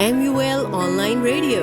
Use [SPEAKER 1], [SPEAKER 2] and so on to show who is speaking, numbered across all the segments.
[SPEAKER 1] MUL Online Radio.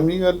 [SPEAKER 2] MUL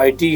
[SPEAKER 3] IT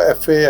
[SPEAKER 2] FA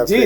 [SPEAKER 2] FA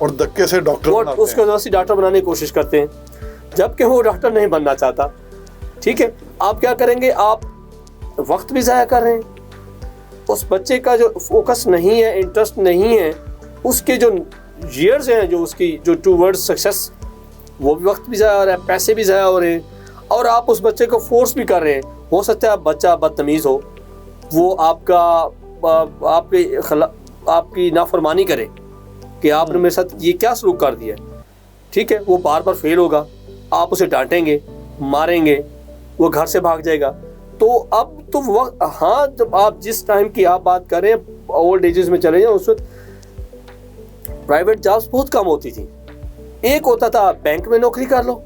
[SPEAKER 2] اور دھکے سے ڈاکٹر
[SPEAKER 3] اور اس کو زبردستی ڈاکٹر بنانے کی کوشش کرتے ہیں، جبکہ وہ ڈاکٹر نہیں بننا چاہتا. ٹھیک ہے، آپ کیا کریں گے؟ آپ وقت بھی ضائع کر رہے ہیں. اس بچے کا جو فوکس نہیں ہے، انٹرسٹ نہیں ہے، اس کے جو ایئرز ہیں جو اس کی جو ٹو ورڈ سکسیس، وہ بھی وقت بھی ضائع ہو رہا ہے، پیسے بھی ضائع ہو رہے ہیں، اور آپ اس بچے کو فورس بھی کر رہے ہیں. ہو سکتا ہے بچہ بدتمیز ہو، وہ آپ کی نافرمانی کرے کہ آپ نے میرے ساتھ یہ کیا سلوک کر دیا. ٹھیک ہے، وہ بار بار فیل ہوگا، آپ اسے ڈانٹیں گے، ماریں گے، وہ گھر سے بھاگ جائے گا. تو اب تو وقت، ہاں جب آپ جس ٹائم کی آپ بات کر رہے ہیں اولڈ ایجز میں چلے جائیں، اس وقت پرائیویٹ جابس بہت کم ہوتی تھیں. ایک ہوتا تھا بینک میں نوکری کر لو.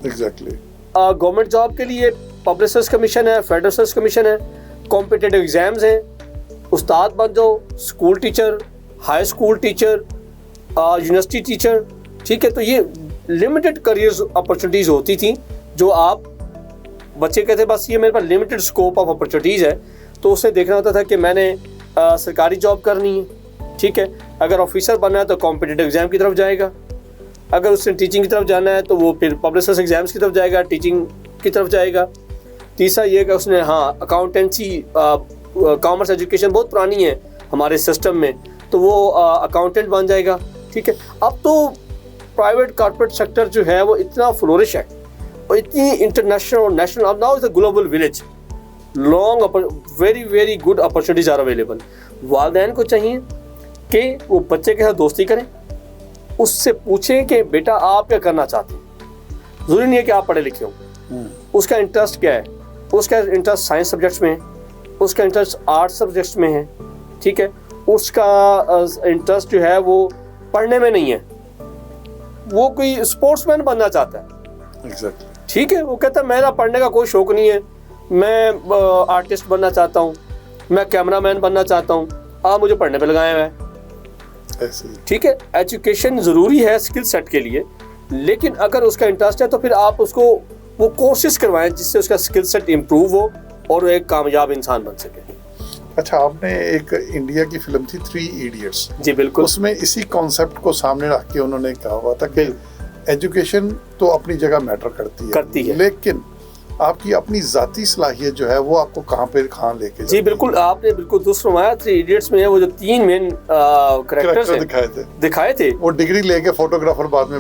[SPEAKER 2] ایگزیکٹلی.
[SPEAKER 3] گورنمنٹ جاب کے لیے پبلک سروس کمیشن ہے، فیڈرل سروس کمیشن ہے، کمپٹیٹیو ایگزامز ہیں، استاد بن جاؤ، school teacher, high school teacher, university teacher. ٹھیک ہے، تو یہ لمیٹڈ کریئرز اپرچونیٹیز ہوتی تھیں جو آپ بچے کہتے بس یہ میرے پاس لمیٹڈ اسکوپ آف اپرچونیٹیز ہے. تو اسے دیکھنا ہوتا تھا کہ میں نے سرکاری جاب کرنی ہے. ٹھیک ہے، اگر آفیسر بننا ہے تو کمپٹیٹیو ایگزام کی طرف جائے گا، اگر اس نے ٹیچنگ کی طرف جانا ہے تو وہ پھر پبلک سروس ایگزامس کی طرف جائے گا، ٹیچنگ کی طرف جائے گا. تیسرا یہ کہ اس نے اکاؤنٹنسی، کامرس ایجوکیشن بہت پرانی ہے ہمارے سسٹم میں، تو وہ اکاؤنٹنٹ بن جائے گا. ٹھیک ہے، اب تو پرائیویٹ کارپوریٹ سیکٹر جو ہے وہ اتنا فلورش ہے اور اتنی انٹرنیشنل اور نیشنل، اب now is a global village, very good opportunities are available. والدین کو چاہیے کہ وہ بچے کے ساتھ دوستی کریں، اس سے پوچھیں کہ بیٹا آپ کیا کرنا چاہتے ہیں. ضروری نہیں ہے کہ آپ پڑھے لکھے ہوں، اس کا انٹرسٹ کیا ہے. اس کا انٹرسٹ سائنس سبجیکٹس میں ہے، اس کا انٹرسٹ آرٹس سبجیکٹس میں ہے. ٹھیک ہے، اس کا انٹرسٹ جو ہے وہ پڑھنے میں نہیں ہے، وہ کوئی اسپورٹس مین بننا چاہتا ہے. ٹھیک ہے، وہ کہتا ہے میرا پڑھنے کا کوئی شوق نہیں ہے، میں آرٹسٹ بننا چاہتا ہوں، میں کیمرہ مین بننا چاہتا ہوں، آپ مجھے پڑھنے پہ لگائے ہوئے ہیں. ٹھیک ہے، ایجوکیشن ضروری ہے اسکل سیٹ کے لیے، لیکن اگر اس کا انٹرسٹ ہے تو پھر آپ اس کو وہ کورسز کروائیں جس سے اس کا اسکل سیٹ امپروو ہو اور وہ ایک کامیاب انسان بن سکے.
[SPEAKER 2] اچھا، آپ نے ایک انڈیا کی فلم تھی 3 ایڈیٹس،
[SPEAKER 3] جی بالکل،
[SPEAKER 2] اس میں اسی کانسیپٹ کو سامنے رکھ کے انہوں نے کہا ہوا تھا کہ ایجوکیشن تو اپنی جگہ میٹر کرتی ہے لیکن آپ کی اپنی ذاتی صلاحیت جو ہے وہ آپ کو کہاں پہ کہاں لے کے.
[SPEAKER 3] جی بالکل، آپ نے بالکل درست فرمایا. 3 ایڈیٹس میں وہ جو 3 مین کریکٹرز دکھائے تھے،
[SPEAKER 2] وہ ڈگری لے کے فوٹوگرافر بعد میں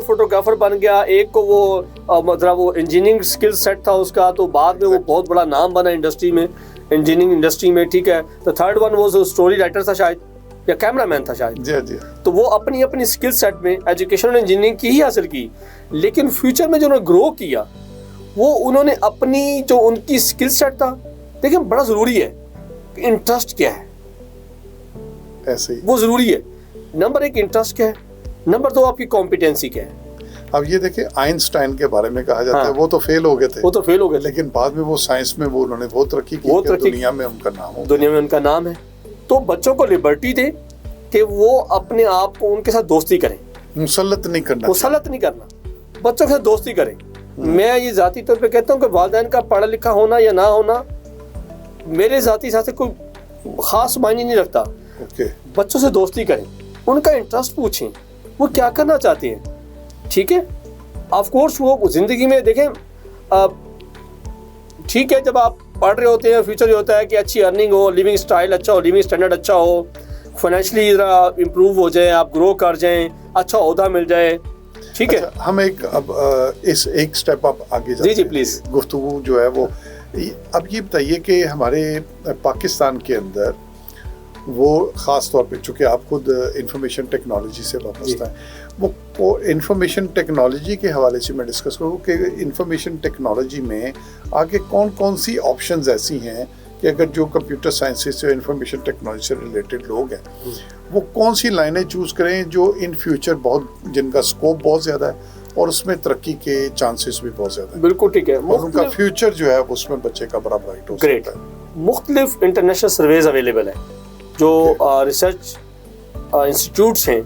[SPEAKER 3] فوٹوگرافر بن گیا. ایک کو وہ مطلب وہ انجینئرنگ اسکل سیٹ تھا اس کا، تو بعد میں وہ بہت بڑا نام بنا انڈسٹری میں، انجینئرنگ انڈسٹری میں. ٹھیک ہے، تو 3rd ون وہ اسٹوری رائٹر تھا شاید، یا کیمرہ مین تھا شاید.
[SPEAKER 2] جی.
[SPEAKER 3] تو وہ اپنی اسکل سیٹ میں ایجوکیشن اور انجینئرنگ کی ہی حاصل کی، لیکن فیوچر میں جو انہوں نے گرو کیا وہ انہوں نے اپنی جو ان کی اسکل سیٹ تھا. دیکھیں بڑا ضروری ہے انٹرسٹ کیا ہے،
[SPEAKER 2] ایسے ہی
[SPEAKER 3] وہ ضروری ہے. نمبر 1 انٹرسٹ کیا ہے، نمبر 2 آپ کی کمپیٹنسی کیا ہے.
[SPEAKER 2] اب یہ دیکھیں آئنسٹائن کے بارے میں کہا جاتا ہے وہ تو فیل ہو گئے تھے، لیکن بعد میں وہ سائنس میں وہ انہوں نے بہت ترقی کی، دنیا میں ان کا نام ہے.
[SPEAKER 3] تو بچوں کو لبرٹی دے کہ وہ اپنے آپ کو ان کے ساتھ دوستی کریں،
[SPEAKER 2] مسلط نہیں
[SPEAKER 3] کرنا، بچوں کے ساتھ دوستی کریں. میں یہ ذاتی طور پہ کہتا ہوں کہ والدین کا پڑھا لکھا ہونا یا نہ ہونا میرے ذاتی حساب سے کوئی خاص معنی نہیں رکھتا. بچوں سے دوستی کریں، ان کا انٹرسٹ پوچھیں، وہ کیا کرنا چاہتے ہیں. ٹھیک ہے، آف کورس وہ زندگی میں دیکھیں، ٹھیک ہے جب آپ پڑھ رہے ہوتے ہیں فیوچر یہ ہوتا ہے کہ اچھی ارننگ ہو، لیونگ اسٹائل اچھا ہو، لیونگ اسٹینڈرڈ اچھا ہو، فائنینشلی ذرا امپروو ہو جائیں، آپ گرو کر جائیں، اچھا عہدہ مل جائے. ٹھیک ہے،
[SPEAKER 2] ہم ایک سٹیپ اپ آگے جاتے ہیں.
[SPEAKER 3] جی پلیز.
[SPEAKER 2] گفتگو جو ہے وہ اب یہ بتائیے کہ ہمارے پاکستان کے اندر وہ خاص طور پہ چونکہ آپ خود انفارمیشن ٹیکنالوجی سے وابستہ ہیں، وہ انفارمیشن ٹیکنالوجی کے حوالے سے میں ڈسکس کروں کہ انفارمیشن ٹیکنالوجی میں آگے کون سی آپشنز ایسی ہیں کہ اگر جو کمپیوٹر سائنسز سے انفارمیشن ٹیکنالوجی سے ریلیٹڈ لوگ ہیں وہ کون سی لائنیں چوز کریں جو ان فیوچر جن کا اسکوپ بہت زیادہ ہے اور اس میں ترقی کے چانسز بھی بہت زیادہ ہیں.
[SPEAKER 3] بالکل ٹھیک ہے،
[SPEAKER 2] اور ان کا فیوچر جو ہے اس میں بچے کا بڑا برائٹ ہو سکتا ہے.
[SPEAKER 3] مختلف انٹرنیشنل سرویز اویلیبل ہیں جو ریسرچ انسٹیٹیوٹس ہیں،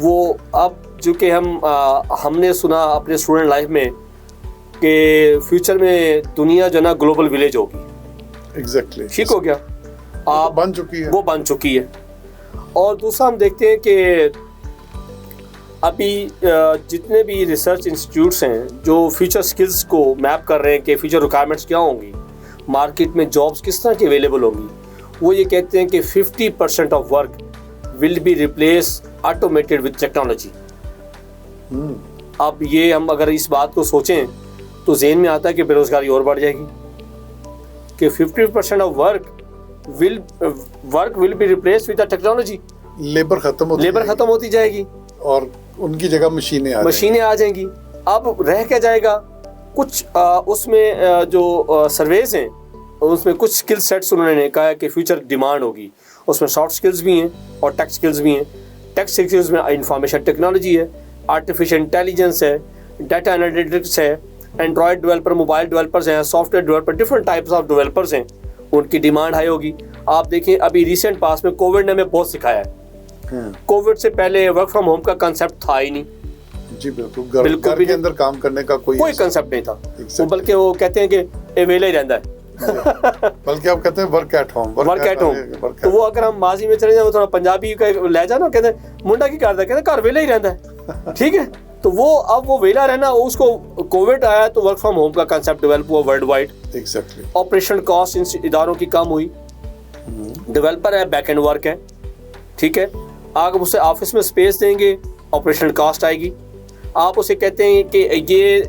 [SPEAKER 3] وہ اب جو کہ ہم نے سنا اپنے اسٹوڈنٹ لائف میں کہ فیوچر میں دنیا جو ہے نا گلوبل ولیج ہوگی.
[SPEAKER 2] ایگزیکٹلی
[SPEAKER 3] ٹھیک ہو گیا،
[SPEAKER 2] وہ بن چکی ہے.
[SPEAKER 3] اور دوسرا ہم دیکھتے ہیں کہ ابھی جتنے بھی ریسرچ انسٹیٹیوٹس ہیں جو فیوچر سکلز کو میپ کر رہے ہیں کہ فیوچر ریکوائرمنٹس کیا ہوں گی, مارکیٹ میں جابس کس طرح کی اویلیبل ہوں گی, وہ یہ کہتے ہیں کہ 50% of work will be replace automated with technology. اب یہ ہم اگر اس بات کو سوچیں تو ذہن میں آتا ہے کہ بے روزگاری اور بڑھ جائے گی, کہ 50% of work will be replace with technology.
[SPEAKER 2] Labour ختم ہوتی
[SPEAKER 3] جائے گی
[SPEAKER 2] اور ان کی جگہ مشینیں
[SPEAKER 3] آ جائیں گی. اب رہ کیا جائے گا؟ کچھ اس میں جو سرویز ہیں اس میں کچھ اسکل سیٹس انہوں نے کہا ہے کہ فیوچر ڈیمانڈ ہوگی. اس میں سافٹ اسکلز بھی ہیں اور ٹیک اسکلز بھی ہیں. ٹیک اسکلز میں انفارمیشن ٹیکنالوجی ہے, آرٹیفیشیل انٹیلیجنس ہے, ڈیٹا انالیٹکس ہے, اینڈرائڈ ڈیولپر, موبائل ڈیولپرز ہیں, soft where developer, different types of developers ہیں, ان کی ڈیمانڈ ہائی ہوگی. آپ دیکھیں ابھی ریسنٹ پاس میں کووڈ نے ہمیں بہت سکھایا ہے. کووڈ سے پہلے ورک فرام ہوم کا کنسیپٹ تھا ہی نہیں.
[SPEAKER 2] جی بالکل, گھر کے اندر کام کرنے کا کوئی
[SPEAKER 3] کنسیپٹ نہیں تھا. بلکہ وہ کہتے ہیں کہ ویلا ہی رہتا ہے,
[SPEAKER 2] بلکہ آپ کہتے ہیں ورک ایٹ ہوم.
[SPEAKER 3] تو وہ اگر ہم ماضی میں چلے جائیں, وہ تھوڑا پنجابی کا لہجہ نا, کہتے ہیں منڈا کی کرتا ہے, کہتے ہیں گھر ویلا ہی رہتا ہے. ٹھیک ہے, تو وہ اب وہ ویلا رہنا, اس کو کووڈ آیا تو ورک فرام ہوم کا کنسیپٹ ڈیولپ ہوا worldwide.
[SPEAKER 2] Exactly.
[SPEAKER 3] Operation cost ان اداروں کی کم ہوئی. ڈیولپر ہے, بیک اینڈ ورک ہے, ٹھیک ہے, آپ اسے آفس میں اسپیس دیں گے, آپریشن کاسٹ آئے گی. آپ اسے کہتے ہیں کہ یہ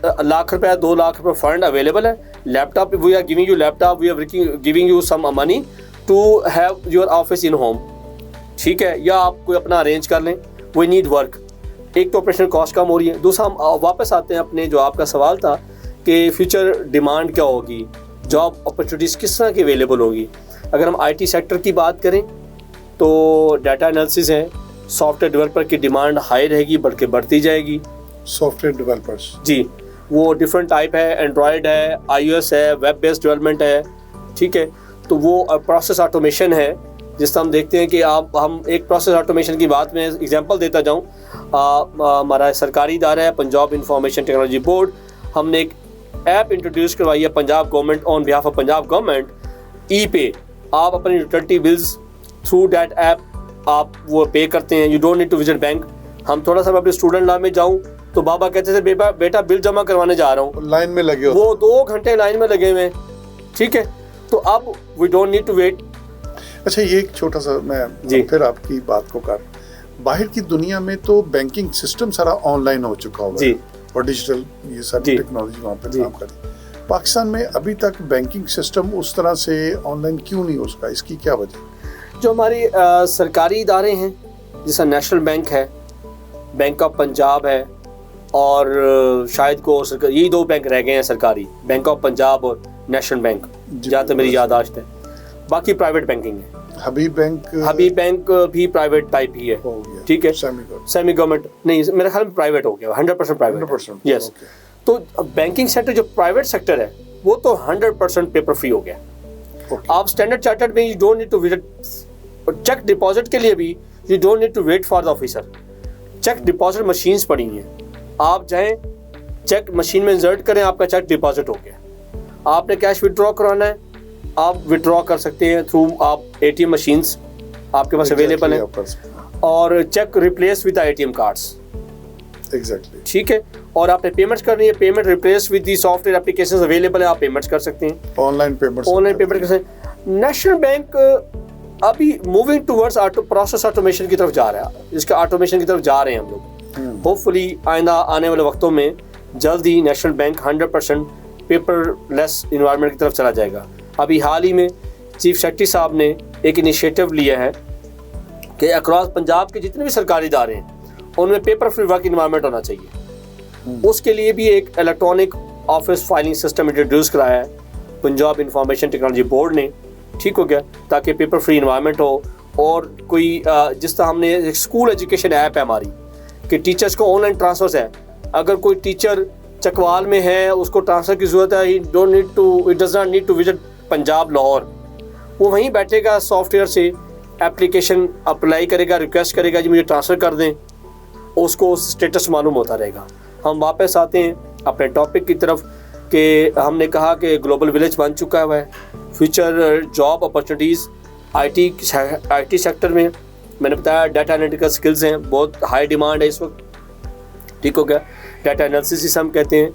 [SPEAKER 3] ₹1,00,000 ₹2,00,000 فنڈ اویلیبل ہے, laptop, we are giving you laptop, we are giving you some money to have your office in home. ٹھیک ہے, یا آپ کوئی اپنا ارینج کر لیں, وی نیڈ ورک. ایک تو آپریشن کاسٹ کم ہو رہی ہے. دوسرا ہم واپس آتے ہیں اپنے جو آپ کا سوال تھا کہ فیوچر ڈیمانڈ کیا ہوگی, جاب اپرچونیٹیز کس طرح کی اویلیبل ہوگی. اگر ہم آئی ٹی سیکٹر کی بات کریں تو ڈیٹا انالیسس ہے, سافٹ ویئر ڈیولپر کی ڈیمانڈ ہائی رہے گی, بلکہ بڑھتی جائے گی.
[SPEAKER 2] سافٹ ویئر ڈیولپرس,
[SPEAKER 3] جی, وہ ڈفرینٹ ٹائپ ہے, اینڈرائڈ ہے, iOS ہے, ویب بیسڈ ڈیولپمنٹ ہے. ٹھیک ہے, تو وہ پروسیس آٹومیشن ہے, جس طرح ہم دیکھتے ہیں کہ ہم ایک پروسیس آٹومیشن کی بات میں ایگزامپل دیتا جاؤں. ہمارا سرکاری ادارہ ہے پنجاب انفارمیشن ٹیکنالوجی بورڈ, ہم نے ایک ایپ انٹروڈیوس کروائی ہے Punjab government on behalf of Punjab government, e pay. آپ اپنی utility bills through that app آپ وہ پے کرتے ہیں. You don't need to visit bank. ہم تھوڑا سا میں اپنے اسٹوڈنٹ لا میں جاؤں تو بابا کہتے تھے بیٹا بل جمع کروانے جا رہا ہوں,
[SPEAKER 2] لائن میں لگے,
[SPEAKER 3] وہ 2 گھنٹے لائن میں لگے ہوئے. ٹھیک ہے, تو اب we don't need to wait.
[SPEAKER 2] اچھا, یہ ایک چھوٹا سا میں پھر آپ کی بات کو کر, باہر کی دنیا میں تو بینکنگ سسٹم سارا آن لائن ہو چکا ہوا ہے اور ڈیجیٹل یہ ساری ٹیکنالوجی وہاں پہ کام کرتی. پاکستان میں ابھی تک بینکنگ سسٹم اس طرح سے آن لائن کیوں نہیں ہو سکا, اس کی کیا وجہ؟
[SPEAKER 3] جو ہماری سرکاری ادارے ہیں, جیسا نیشنل بینک ہے, بینک آف پنجاب ہے, اور شاید کو یہی 2 بینک رہ گئے ہیں سرکاری, بینک آف پنجاب اور نیشنل بینک, جہاں تک میری یادداشت ہے. باقی پرائیویٹ بینکنگ ہے. حبیب بینک بھی پرائیویٹ ٹائپ ہی ہے. ٹھیک ہے, سیمی گورنمنٹ نہیں, میرے خیال میں پرائیویٹ ہو گیا, 100% پرائیویٹ. یس, تو بینکنگ سیکٹر جو پرائیویٹ سیکٹر ہے وہ تو 100% پیپر فری ہو گیا. آپ اسٹینڈرڈ چارٹرڈ میں you don't need to visit. Cheque deposit کے لیے بھی you don't need to wait for the officer. Cheque deposit machines پڑی ہیں, آپ جائیں چیک مشین میں انسرٹ کریں, آپ کا چیک ڈپازٹ ہو گیا. آپ نے کیش وڈرا کرانا ہے, آپ وڈرا کر سکتے ہیں تھرو آپ ATM مشینس آپ کے پاس اویلیبل ہیں, اور check replace with ATM cards.
[SPEAKER 2] Exactly.
[SPEAKER 3] ٹھیک ہے, اور آپ نے پیمنٹس کرنی ہے, payment replace with the soft where applications available ہیں, آپ پیمنٹس کر سکتے ہیں,
[SPEAKER 2] آن لائن پیمنٹ
[SPEAKER 3] کر سکتے ہیں. نیشنل بینک ابھی موونگ ٹورڈز پروسیس آٹومیشن کی طرف جا رہا ہے, جس کا آٹومیشن کی طرف جا رہے ہیں ہم لوگ. ہوپ فلی آئندہ آنے والے وقتوں میں جلد ہی نیشنل بینک 100% پیپر لیس انوائرمنٹ کی طرف چلا جائے گا. ابھی حال ہی میں چیف سیکرٹری صاحب نے ایک انیشیٹو لیا ہے کہ اکراس پنجاب کے جتنے بھی سرکاری ادارے ہیں ان میں پیپر فری ورک انوائرمنٹ ہونا چاہیے. اس کے لیے بھی ایک electronic office filing system introduce کرایا ہے پنجاب انفارمیشن ٹیکنالوجی بورڈ نے. ٹھیک ہو گیا, تاکہ پیپر فری انوائرمنٹ ہو. اور کوئی جس طرح ہم نے ایک اسکول ایجوکیشن ایپ ہے ہماری کہ ٹیچرس کو آن لائن ٹرانسفرز ہے. اگر کوئی ٹیچر چکوال میں ہے, اس کو ٹرانسفر کی ضرورت ہے, it does not need to visit Punjab Lahore, وہ وہیں بیٹھے گا, سافٹ ویئر سے اپلیکیشن اپلائی کرے گا, ریکویسٹ کرے گا جی مجھے ٹرانسفر کر دیں, اس کو اسٹیٹس معلوم ہوتا رہے گا. ہم واپس آتے ہیں اپنے ٹاپک کی طرف کہ ہم نے کہا کہ گلوبل ولیج بن چکا ہوا ہے. Future job opportunities I T sector میں میں نے بتایا ڈیٹا انالیٹیکل سکلز ہیں, بہت ہائی ڈیمانڈ ہے اس وقت, ٹھیک ہو گیا. ڈیٹا انالیسس ہم کہتے ہیں.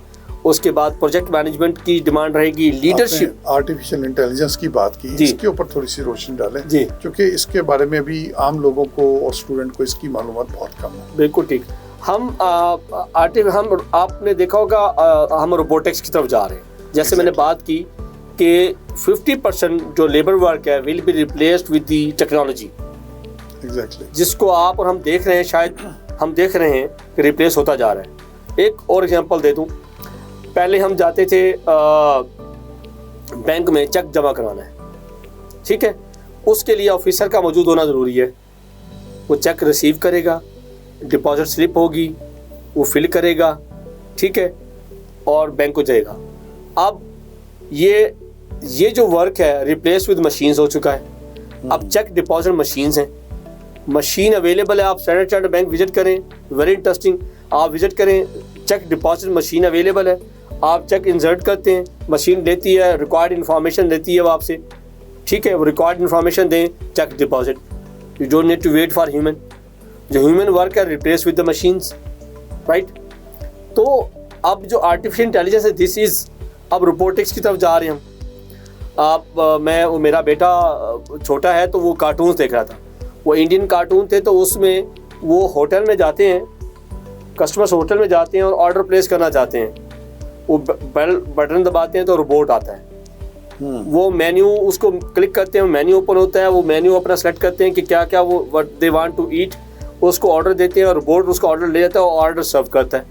[SPEAKER 3] اس کے بعد پروجیکٹ مینجمنٹ کی ڈیمانڈ رہے گی, لیڈرشپ.
[SPEAKER 2] آرٹیفیشل انٹیلیجنس کی بات کی, اس کے اوپر تھوڑی سی روشنی ڈالیں کیونکہ اس کے بارے میں بھی عام لوگوں کو اور اسٹوڈنٹ کو اس کی معلومات بہت کم ہے.
[SPEAKER 3] بالکل ٹھیک. ہم آپ نے دیکھا ہوگا ہم روبوٹکس کی طرف جا رہے ہیں. جیسے میں نے بات کی کہ 50% جو لیبر ورک ہے will be replaced with the technology, جس کو آپ اور ہم دیکھ رہے ہیں, شاید ہم دیکھ رہے ہیں کہ ریپلیس ہوتا جا رہا ہے. ایک اور ایگزامپل دے دوں, پہلے ہم جاتے تھے بینک میں چیک جمع کرانا ہے, ٹھیک ہے, اس کے لیے آفیسر کا موجود ہونا ضروری ہے. وہ چیک ریسیو کرے گا, ڈپازٹ سلپ ہوگی, وہ فل کرے گا, ٹھیک ہے, اور بینک کو جائے گا. اب یہ جو ورک ہے ریپلیس ود مشینز ہو چکا ہے. اب چیک ڈپازٹ مشینز ہیں, مشین اویلیبل ہے. آپ اسٹینڈرڈ چارٹرڈ بینک وزٹ کریں, ویری انٹرسٹنگ, آپ وزٹ کریں, چیک ڈپازٹ مشین اویلیبل ہے. آپ چیک انسرٹ کرتے ہیں, مشین لیتی ہے, ریکوائرڈ انفارمیشن لیتی ہے وہ آپ سے, ٹھیک ہے, وہ ریکوائرڈ انفارمیشن دیں, cheque deposit. You don't need to wait for human. جو ہیومن ورک ہے replace with the machines, right. تو اب جو آرٹیفیشل انٹیلیجنس ہے دس از, اب روبوٹکس کی طرف جا رہے ہیں ہم. آپ میرا بیٹا چھوٹا ہے تو وہ کارٹونز دیکھ رہا تھا. وہ انڈین کارٹون تھے, تو اس میں وہ ہوٹل میں جاتے ہیں, کسٹمرس ہوٹل میں جاتے ہیں اور آرڈر پلیس کرنا چاہتے ہیں. وہ بٹن دباتے ہیں تو روبوٹ آتا ہے. وہ مینیو اس کو کلک کرتے ہیں, مینیو اوپن ہوتا ہے, وہ مینیو اپنا سلیکٹ کرتے ہیں کہ کیا کیا وہ what they want to eat, اس کو آرڈر دیتے ہیں اور روبوٹ اس کو آرڈر لے جاتا ہے اور آرڈر سرو کرتا ہے.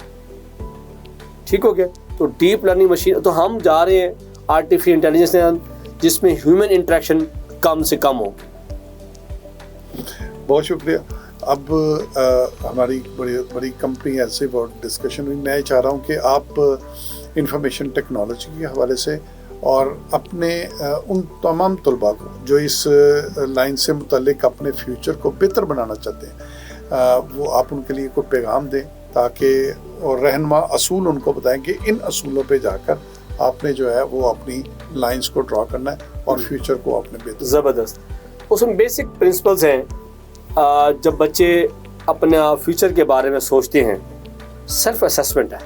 [SPEAKER 3] ٹھیک ہو گیا. تو ڈیپ لرننگ مشین, تو ہم جا رہے ہیں آرٹیفیشل انٹیلیجنس جس میں ہیومن انٹریکشن کم سے کم ہو.
[SPEAKER 2] بہت شکریہ. اب ہماری بڑی کمپنی ایسے بہت ڈسکشن ہوئی. میں چاہ رہا ہوں کہ آپ انفارمیشن ٹیکنالوجی کے حوالے سے اور اپنے ان تمام طلباء کو جو اس لائن سے متعلق اپنے فیوچر کو بہتر بنانا چاہتے ہیں, وہ آپ ان کے لیے کوئی پیغام دیں تاکہ اور رہنما اصول ان کو بتائیں کہ ان اصولوں پہ جا کر آپ نے جو ہے وہ اپنی لائنز کو ڈرا کرنا ہے اور فیوچر کو آپ نے بہتر.
[SPEAKER 3] زبردست. اس میں بیسک پرنسپلز ہیں. جب بچے اپنا فیوچر کے بارے میں سوچتے ہیں, سیلف اسیسمنٹ ہے.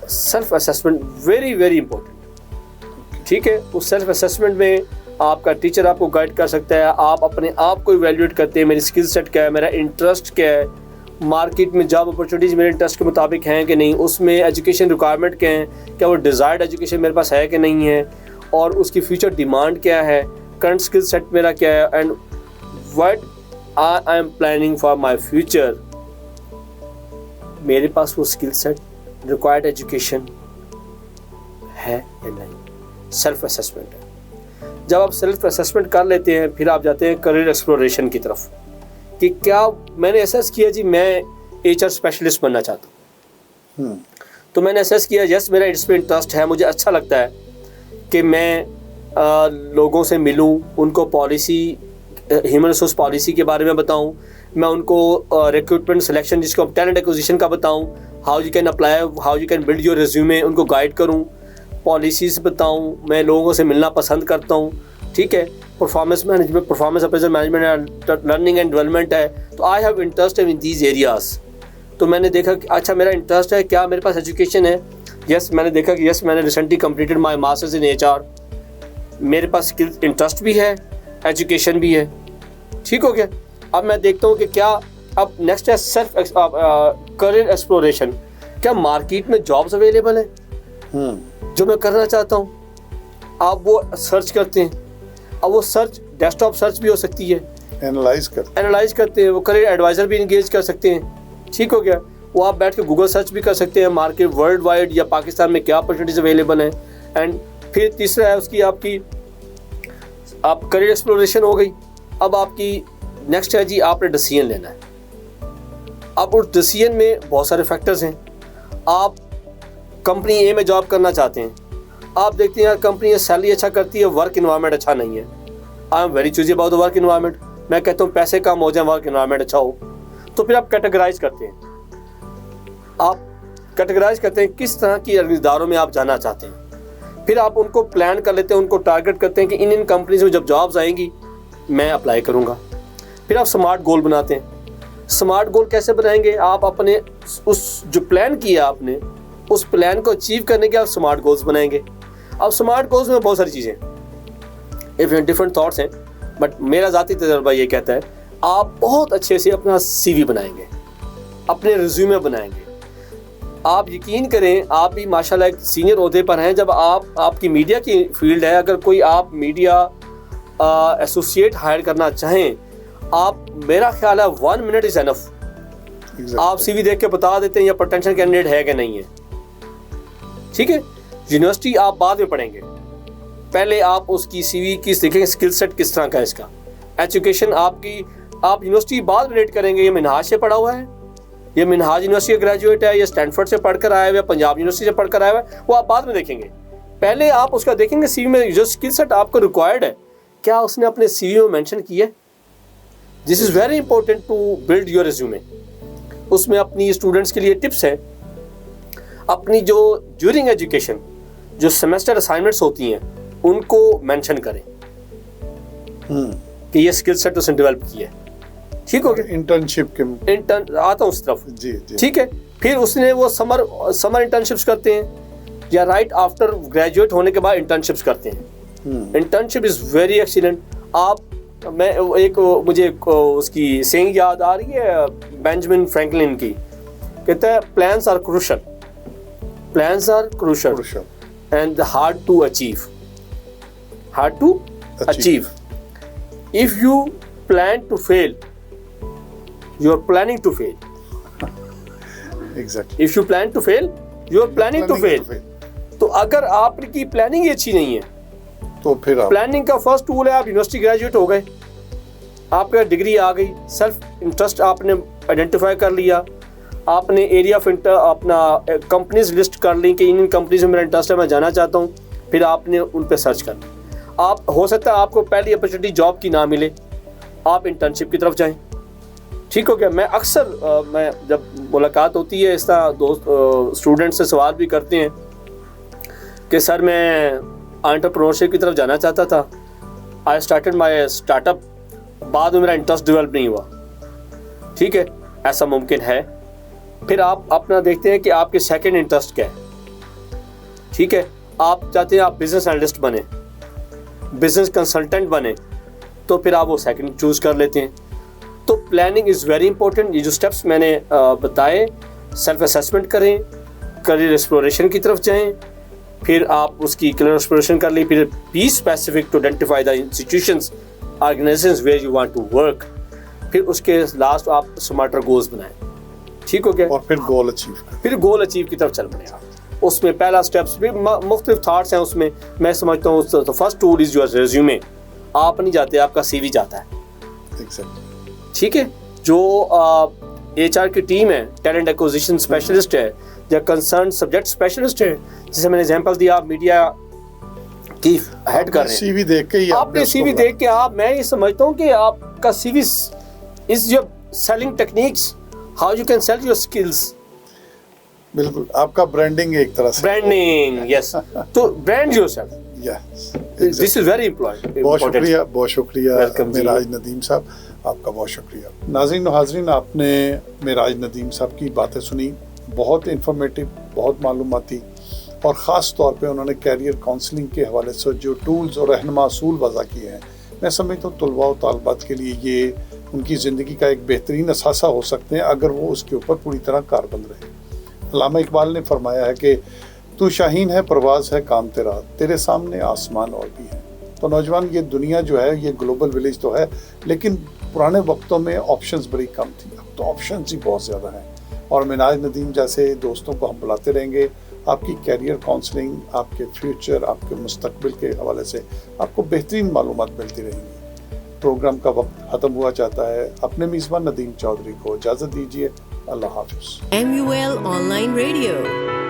[SPEAKER 3] Self assessment very very important, ٹھیک ہے. اس سیلف اسیسمنٹ میں آپ کا ٹیچر آپ کو گائڈ کر سکتا ہے. آپ اپنے آپ کو ایویلیویٹ کرتے ہیں, میری اسکل سیٹ کیا ہے, میرا انٹرسٹ کیا ہے, مارکیٹ میں جاب اپرچونیٹیز میرے انٹرسٹ کے مطابق ہیں کہ نہیں, اس میں ایجوکیشن ریکوائرمنٹ کیا ہیں, کیا وہ ڈیزائرڈ ایجوکیشن میرے پاس ہے کہ نہیں ہے, اور اس کی فیوچر ڈیمانڈ کیا ہے, کرنٹ اسکل سیٹ میرا کیا ہے, and what I am planning for my future. میرے پاس وہ اسکل سیٹ, ریکوائرڈ ایجوکیشن ہے یا نہیں. سیلف اسیسمنٹ ہے. جب آپ سیلف اسیسمنٹ کر لیتے ہیں, پھر آپ جاتے ہیں کریئر ایکسپلوریشن کی طرف کہ کیا میں نے اسیس کیا, جی میں ایچ آر اسپیشلسٹ بننا چاہتا ہوں. تو میں نے اسیس کیا, یس میرا اس میں انٹرسٹ ہے, مجھے اچھا لگتا ہے کہ میں لوگوں سے ملوں, ان کو پالیسی, ہیومن ریسورس پالیسی کے بارے میں بتاؤں, میں ان کو ریکروٹمنٹ سلیکشن جس کو ٹیلنٹ ایکوزیشن کا بتاؤں, how you can apply, how you can build your resume, ان کو گائڈ کروں, پالیسیز بتاؤں. میں لوگوں سے ملنا پسند کرتا ہوں, ٹھیک ہے. Performance management, performance appraisal management, learning and development ہے. تو I have interest in these areas. تو میں نے دیکھا کہ اچھا میرا انٹرسٹ ہے, کیا میرے پاس ایجوکیشن ہے, یس. میں نے دیکھا کہ یس میں نے recently completed my masters in H R, میرے پاس اسکل انٹرسٹ بھی ہے, ایجوکیشن بھی ہے, ٹھیک ہو گیا. اب میں دیکھتا ہوں کہ کیا اب نیکسٹ ہے سیلف کریئر ایکسپلوریشن. کیا مارکیٹ میں جابس اویلیبل ہیں جو میں کرنا چاہتا ہوں. آپ وہ سرچ کرتے ہیں. اب وہ سرچ ڈیسک ٹاپ سرچ بھی ہو سکتی ہے, انالائز کرتے ہیں. وہ کریئر ایڈوائزر بھی انگیج کر سکتے ہیں, ٹھیک ہو گیا. وہ آپ بیٹھ کے گوگل سرچ بھی کر سکتے ہیں, مارکیٹ ورلڈ وائڈ یا پاکستان میں کیا اپرچونیٹیز اویلیبل ہیں. اینڈ پھر تیسرا ہے اس کی آپ کریئر ایکسپلوریشن ہو گئی. اب آپ کی نیکسٹ ہے جی آپ نے ڈیسیژن لینا ہے. اب اس ڈیسیژن میں بہت سارے فیکٹرز ہیں. آپ کمپنی اے میں جاب کرنا چاہتے ہیں, آپ دیکھتے ہیں یار کمپنی سیلری اچھا کرتی ہے, ورک انوائرمنٹ اچھا نہیں ہے. I am very چوزی about the work environment. میں کہتا ہوں پیسے کم ہو جائیں, ورک انوائرمنٹ اچھا ہو. تو پھر آپ کیٹیگرائز کرتے ہیں, کس طرح کی اداروں میں آپ جانا چاہتے ہیں. پھر آپ ان کو پلان کر لیتے ہیں, ان کو ٹارگٹ کرتے ہیں کہ ان کمپنیز میں جب جابز آئیں گی میں اپلائی کروں گا. پھر آپ سمارٹ گول بناتے ہیں. سمارٹ گول کیسے بنائیں گے؟ آپ اپنے اس جو پلان کیا آپ نے, اس پلان کو اچیو کرنے کے آپ سمارٹ گولز بنائیں گے. اب سمارٹ گولز میں بہت ساری چیزیں ڈفرینٹ تھاٹس ہیں, بٹ میرا ذاتی تجربہ یہ کہتا ہے آپ بہت اچھے سے اپنا سی وی بنائیں گے, اپنے ریزیومے بنائیں گے. آپ یقین کریں آپ بھی ماشاءاللہ ایک سینئر عہدے پر ہیں, جب آپ کی میڈیا کی فیلڈ ہے, اگر کوئی آپ میڈیا ایسوسیٹ ہائر کرنا چاہیں, آپ میرا خیال ہے 1 منٹ از انف. آپ سی وی دیکھ کے بتا دیتے ہیں یہ پوٹینشیل کینڈیڈیٹ ہے کہ نہیں ہے. ٹھیک ہے, یونیورسٹی آپ بعد میں پڑھیں گے, پہلے آپ اس کی سی وی کی دیکھیں گے اسکل سیٹ کس طرح کا ہے اس کا. ایجوکیشن آپ یونیورسٹی بعد میں ریٹ کریں گے, یہ منہاج سے پڑھا ہوا ہے, یہ منہاج یونیورسٹی کا گریجویٹ ہے, یہ اسٹینفورڈ سے پڑھ کر آیا ہوا ہے, پنجاب یونیورسٹی سے پڑھ کر آیا ہوا ہے, وہ آپ بعد میں دیکھیں گے. پہلے آپ اس کا دیکھیں گے سی وی میں جو اسکل سیٹ آپ کو ریکوائرڈ ہے کیا اس نے اپنے سی وی میں مینشن کیا ہے. This is very important to build your resume. اس میں اپنی اسٹوڈنٹس کے لیے ٹپس ہیں, اپنی جو ڈیورنگ ایجوکیشن جو سیمسٹر اسائنمنٹس ہوتی ہیں ان کو مینشن کریں کہ یہ اسکل سیٹ اس نے ڈیولپ کیا ہے. ٹھیک ہو گیا,
[SPEAKER 2] انٹرنشپ کے
[SPEAKER 3] آتا ہوں اس طرف.
[SPEAKER 2] جی.
[SPEAKER 3] ٹھیک ہے, پھر اس نے وہ سمر انٹرنشپس کرتے ہیں یا رائٹ آفٹر گریجویٹ ہونے کے بعد انٹرنشپس کرتے ہیں. Internship is very excellent. مجھے اس کی سینگ یاد آ رہی ہے بینجمن فرینکلن کی, کہتا ہے plans are crucial and hard to achieve. If you plan to fail, you are planning to fail.
[SPEAKER 2] Exactly.
[SPEAKER 3] If you plan to fail, you are planning to fail. تو اگر آپ کی پلاننگ ہی اچھی نہیں ہے
[SPEAKER 2] تو پھر
[SPEAKER 3] پلاننگ کا فرسٹ ٹول ہے آپ یونیورسٹی گریجویٹ ہو گئے, آپ کا ڈگری آ گئی, سیلف انٹرسٹ آپ نے آئیڈینٹیفائی کر لیا, آپ نے ایریا آف اپنا کمپنیز لسٹ کر لی کہ ان کمپنیز میں میرا انٹرسٹ ہے, میں جانا چاہتا ہوں, پھر آپ نے ان پہ سرچ کر لیا. آپ ہو سکتا ہے آپ کو پہلی اپرچونیٹی جاب کی نہ ملے, آپ انٹرنشپ کی طرف جائیں. ٹھیک ہو گیا. میں اکثر میں جب ملاقات ہوتی ہے اس طرح دوست اسٹوڈنٹ سے سوال بھی کرتے ہیں کہ سر میں انٹرپرینورشپ کی طرف جانا چاہتا تھا, I started my start up, بعد میں میرا انٹرسٹ ڈیولپ نہیں ہوا. ٹھیک ہے, ایسا ممکن ہے. پھر آپ اپنا دیکھتے ہیں کہ آپ کے سیکنڈ انٹرسٹ کیا ہے. ٹھیک ہے, آپ چاہتے ہیں آپ بزنس انالسٹ بنیں, بزنس کنسلٹنٹ بنے, تو پھر آپ وہ سیکنڈ چوز کر لیتے ہیں. تو پلاننگ از ویری امپورٹنٹ. یہ جو اسٹیپس میں نے بتائے, سیلف اسیسمنٹ کریں, کریئر ایکسپلوریشن کی طرف جائیں, پھر آپ اس کی کریئر ایکسپلوریشن کر لیں, پھر be specific to identify the institutions organisations where you want to work. پھر اس کے لاسٹ آپ اسمارٹر گولز بنائیں. ٹھیک ہو گیا, اور
[SPEAKER 2] پھر گول اچیو
[SPEAKER 3] کی طرف چل پڑیں آپ. اس میں پہلا اسٹیپس بھی مختلف تھاٹس ہیں. اس میں سمجھتا ہوں first tool is your resume. آپ نہیں جاتے, آپ کا سی وی جاتا ہے. ٹھیک ہے, جو ایچ آر کی ٹیم ہے, ٹیلنٹ ایکوزیشن اسپیشلسٹ ہے یا کنسرن سبجیکٹ اسپیشلسٹ ہے, جیسے میں نے ایگزامپل دیا, آپ میڈیا کی ہیڈ کر رہے ہیں,
[SPEAKER 2] سی وی دیکھ کے
[SPEAKER 3] آپ نے سی وی دیکھ کے میں یہ سمجھتا ہوں کہ آپ کا C V is your selling techniques, how you can sell your skills.
[SPEAKER 2] بالکل, آپ کا برانڈنگ ایک طرح سے
[SPEAKER 3] برانڈنگ. یس, تو brand your self. This is very important.
[SPEAKER 2] بہت شکریہ معراج ندیم صاحب, آپ کا بہت شکریہ. ناظرین و حاضرین, آپ نے معراج ندیم صاحب کی باتیں سنی, بہت انفارمیٹیو, بہت معلوماتی, اور خاص طور پہ انہوں نے کیریئر کاؤنسلنگ کے حوالے سے جو ٹولز اور رہنما اصول وضع کیے ہیں, میں سمجھتا ہوں طلباء و طالبات کے لیے یہ ان کی زندگی کا ایک بہترین اثاثہ ہو سکتے ہیں اگر وہ اس کے اوپر پوری طرح کاربند رہے. علامہ اقبال نے فرمایا ہے کہ تو شاہین ہے, پرواز ہے کام تیرا, تیرے سامنے آسمان اور بھی ہے. تو نوجوان, یہ دنیا جو ہے یہ گلوبل ولیج تو ہے, لیکن پرانے وقتوں میں آپشنز بڑی کم تھی, اب تو آپشنز ہی بہت زیادہ ہیں. اور معراج ندیم جیسے دوستوں کو ہم بلاتے رہیں گے, آپ کی کیریئر کاؤنسلنگ, آپ کے فیوچر, آپ کے مستقبل کے حوالے سے آپ کو بہترین معلومات ملتی رہیں گی. پروگرام کا وقت ختم ہوا چاہتا ہے. اپنے میزبان ندیم چودھری کو اجازت دیجیے. اللہ حافظ.
[SPEAKER 1] MUL Online Radio.